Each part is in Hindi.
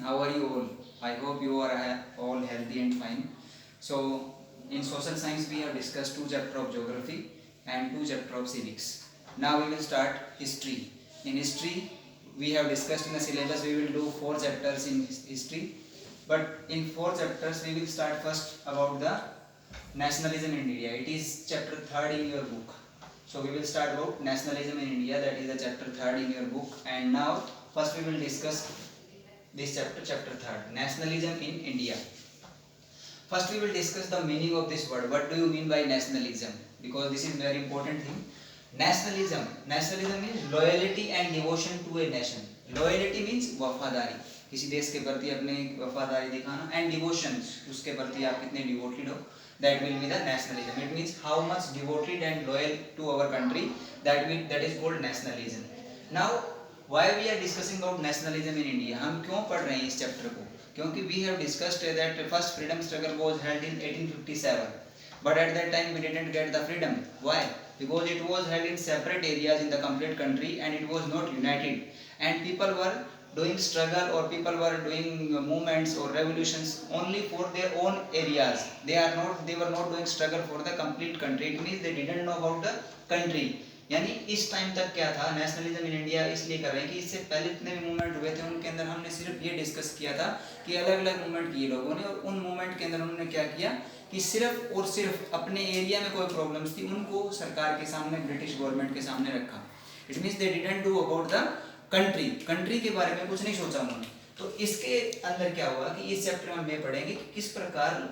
How are you all? I hope you are all healthy and fine. So, in social science, we have discussed two chapters of geography and two chapters of civics. Now we will start history. In history, we have discussed in the syllabus we will do four chapters in history. But in four chapters, we will start first about the nationalism in India. It is chapter third in your book. So we will start about nationalism in India. That is the chapter third in your book. And now first we will discuss this chapter third, nationalism in India. First we will discuss the meaning of this word. What do you mean by nationalism? Because this is very important thing. Nationalism means loyalty and devotion to a nation. Loyalty means वफादारी, किसी देश के प्रति अपने वफादारी दिखाना, and devotion उसके प्रति आप कितने devoted हो. That will be the nationalism. It means how much devoted and loyal to our country. That is called nationalism. Now why we are discussing about nationalism in India? हम क्यों पढ़ रहे हैं इस चैप्टर को? क्योंकि we have discussed that first freedom struggle was held in 1857, but at that time we didn't get the freedom. Why? Because it was held in separate areas in the complete country and it was not united, and people were doing struggle or people were doing movements or revolutions only for their own areas. They were not doing struggle for the complete country. It means they didn't know about the country. यानी इस टाइम तक क्या था, नेशनलिज्म इन इंडिया इसलिए कर रहे हैं कि इससे पहले जितने भी मूवमेंट हुए थे उनके अंदर हमने सिर्फ ये डिस्कस किया था कि अलग अलग मूवमेंट किए लोगों ने, और उन मूवमेंट के अंदर उन्होंने क्या किया कि सिर्फ और सिर्फ अपने एरिया में कोई प्रॉब्लम्स थी उनको सरकार के सामने, ब्रिटिश गवर्नमेंट के सामने रखा. It means they didn't do about the country के बारे में कुछ नहीं सोचा उन्होंने. तो इसके अंदर क्या हुआ कि इस चैप्टर में हम ये पढ़ेंगे कि किस प्रकार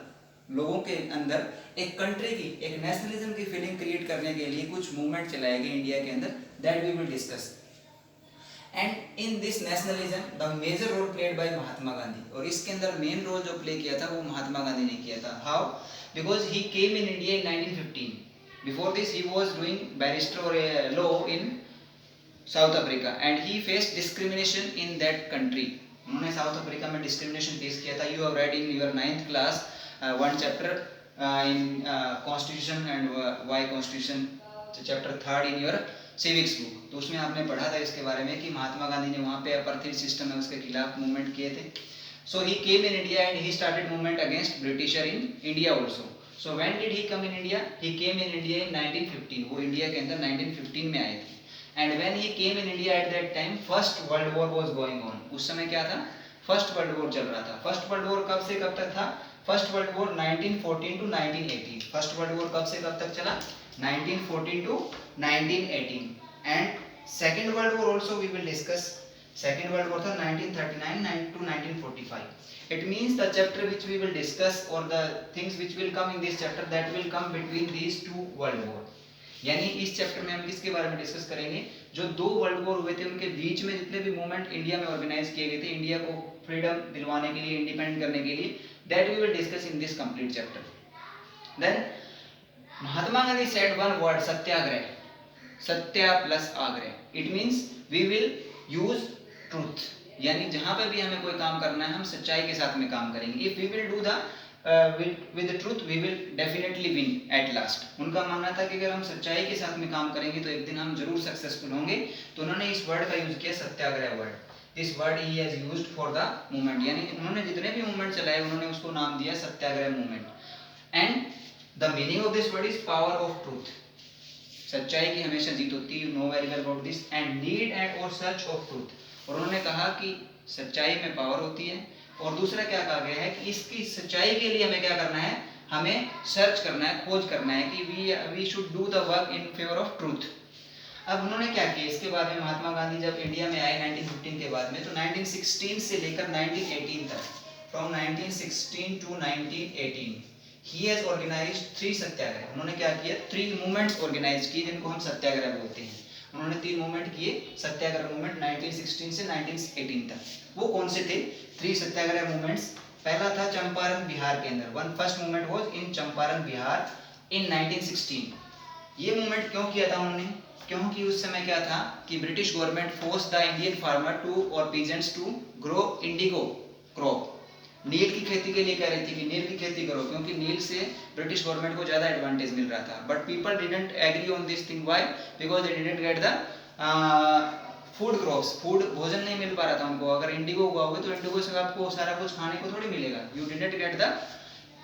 लोगों के अंदर एक कंट्री की, एक नेशनलिज्म की फीलिंग क्रिएट करने के लिए कुछ मूवमेंट चलाए गए इंडिया के अंदर. That we will discuss. And in this nationalism the major role played by Mahatma Gandhi. और इसके अंदर मेन रोल जो प्ले किया था वो महात्मा गांधी ने किया था. How? Because he came in India in 1915. Before this he was doing barrister और law in South Africa and he faced discrimination in that country. उन्होंने साउथ अफ्रीका में डिस्क्रिमिनेशन फेस किया था. You have read in your 9th class one chapter in constitution and why constitution, chapter 3rd in your civics book. तो उसमें आपने पढ़ा था इसके बारे में कि महात्मा गांधी ने वहाँ पे अपार्थाइड सिस्टम है उसके खिलाफ मूवमेंट किए थे. So he came in India and he started movement against Britisher in India also. So when did he come in India? He came in India in 1915. वो इंडिया के अंदर 1915 में आए थे. And when he came in India at that time, First World War was going on. उस समय क्या था? फर्स्ट वर्ल्ड वॉर चल रहा था. फर्स्ट वर्ल्ड वॉर कब से कब तक था? First world war 1914 to 1918. First world war कब से कब तक चला? 1914 to 1918. And second world war also we will discuss. Second world war था 1939 to 1945. It means the chapter which we will discuss or the things which will come in this chapter that will come between these two world war. यानी इस चैप्टर में हम किसके बारे में डिस्कस करेंगे? जो दो वर्ल्ड वॉर हुए थे उनके बीच में जितने भी मूवमेंट इंडिया में ऑर्गेनाइज किए गए थे इंडिया को फ्रीडम दिलवाने के लिए, इंडिपेंडेंट करने के लिए, that we will discuss in this complete chapter. Then Mahatma Gandhi said one word, satyagraha. Satya plus agraha. It means we will use truth. यानी जहां पे भी हमें कोई काम करना है हम सच्चाई के साथ में काम करेंगे. If we will do the with the truth we will definitely win at last. उनका मानना था कि अगर हम सच्चाई के साथ में काम करेंगे तो एक दिन हम जरूर सक्सेसफुल होंगे. तो उन्होंने इस वर्ड का यूज किया, satyagraha word. This word he has used for the movement. यानी उन्होंने जितने भी मूवमेंट चलाए उन्होंने उसको नाम दिया satyagraha movement. And the meaning of this word is power of truth. सच्चाई की हमेशा जीत होती है. Know very well about this. And need and और सर्च ऑफ ट्रूथ. और उन्होंने कहा कि सच्चाई में पावर होती है. और दूसरा क्या कहा गया है कि इसकी सच्चाई के लिए हमें क्या करना है? हमें सर्च करना है, खोज करना है कि we should do the work in favour of truth. अब उन्होंने क्या किया इसके बाद में? महात्मा गांधी जब इंडिया में आए 1915 के बाद में, तो 1916 से लेकर 1918 तक, from 1916 to 1918 he has organised 3 satyagraha. उन्होंने क्या किया? 3 मूवमेंट्स ऑर्गेनाइज किए जिनको हम सत्याग्रह बोलते हैं. उन्होंने 3 मूवमेंट किए, सत्याग्रह मूवमेंट 1916 से 1918 तक. वो कौन से थे 3 सत्याग्रह मूवमेंट्स? पहला था चंपारण बिहार के अंदर. One first movement was in Champaran Bihar in 1916. ये मूवमेंट क्यों किया था उन्होंने? क्योंकि उस समय क्या था कि British government force the Indian farmer to और peasants to grow indigo crop. नील की खेती के लिए कह रही थी कि नील की खेती करो, क्योंकि नील से ब्रिटिश गवर्नमेंट को ज्यादा एडवांटेज मिल रहा था. But people didn't agree on this thing. Why? Because they didn't get the food crops, food भोजन नहीं मिल पा रहा था उनको। अगर इंडिगो उगाओगे तो इंडिगो से आपको सारा कुछ खाने को थोड़ी मिलेगा, you didn't get the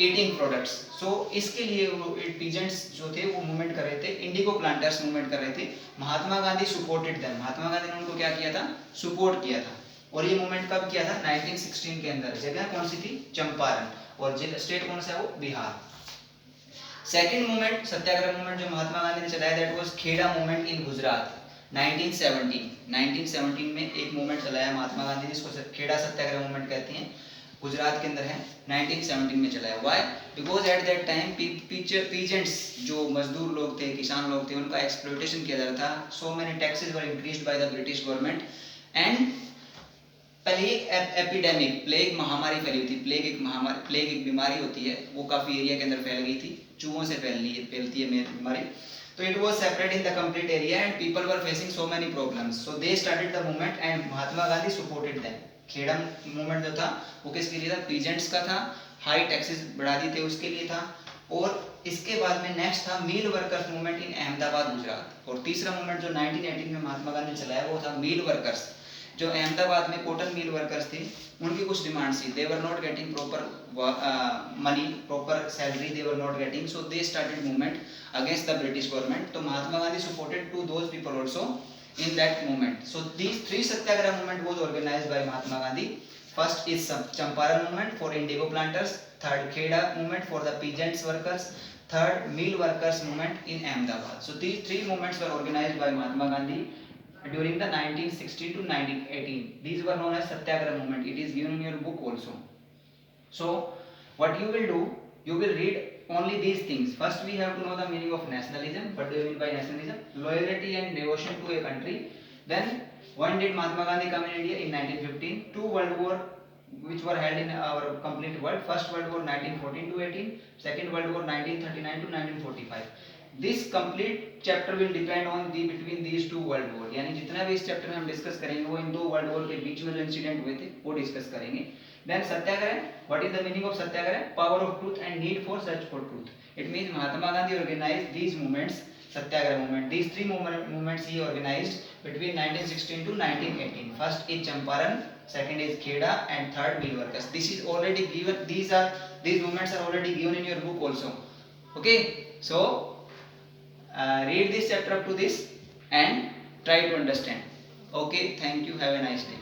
eating products. So इसके लिए वो पीजेंट्स जो थे वो मूवमेंट कर रहे थे, इंडिगो प्लांटर्स मूवमेंट कर रहे थे। महात्मा गांधी सपोर्टेड देम, महात्मा गांधी ने उनको क्या किया था, सपोर्ट किया था। और ये मूवमेंट कब किया था, 1916 के अंदर। जगह कौन सी थी, चंपारण, और स्टेट कौन सा है वो, Bihar. Second movement, satyagraha movement जो महात्मा गांधी ने चलाया, that was Kheda movement in Gujarat 1917 में एक मूवमेंट चलाया महात्मा गांधी ने, जिसको खेड़ा सत्याग्रह मूवमेंट कहते हैं, गुजरात के अंदर है, 1917 में चलाया। Why, because at that time peasants जो मजदूर लोग थे, किसान लोग थे, उनका एक्सप्लॉयटेशन किया जा रहा था। So many taxes were increased by the British government and plague epidemic, plague महामारी फैली हुई थी। प्लेग एक बीमारी होती है, वो काफी एरिया के अंदर फैल गई थी, चूहों से फैलती है बीमारी। तो it was separate in the complete area and people were facing so many problems, so they started the movement and Mahatma Gandhi supported them. Kheda movement जो था वो किसके लिए था, पीजेंट्स का था, हाई टैक्सेस बढ़ा दी थे उसके लिए था। और इसके बाद में नेक्स्ट था mill workers movement in Ahmedabad Gujarat. और तीसरा मूवमेंट जो 1918 में महात्मा गांधी ने चलाया वो था मील वर्कर्स, जो अहमदाबाद में कॉटन मिल वर्कर्स थे, उनकी कुछ डिमांड्स थी। They were not getting proper money, proper salary they were not getting, so they started movement against the British government. तो Mahatma Gandhi supported to those people also in that movement. So these three satyagraha movement was organized by Mahatma Gandhi. First is Champaran movement for indigo planters, third Kheda movement for the peasants workers, third mill workers movement in Ahmedabad. So these three movements were organized by Mahatma Gandhi during the 1916 to 1918. These were known as satyagraha movement. It is given in your book also. So what you will do, you will read only these things. First we have to know the meaning of nationalism. What do you mean by nationalism? Loyalty and devotion to a country. Then when did Mahatma Gandhi come in India? In 1915. Two world war which were held in our complete world. First world war 1914 to 18, second world war 1939 to 1945. This complete chapter will depend on the between these two world war. यानी जितना भी इस चैप्टर में हम डिस्कस करेंगे वो इन दो वर्ल्ड वॉर के बीच में जो इंसिडेंट हुए थे वो डिस्कस करेंगे। Then satyagraha, what is the meaning of satyagraha? Power of truth and need for search for truth. It means Mahatma Gandhi organized these movements, satyagraha movement. These three movements he organized between 1916 to 1918. First is Champaran, second is Kheda, and third mill workers. This is already given. These movements are already given in your book also. Okay, so read this chapter up to this and try to understand. Okay, thank you. Have a nice day.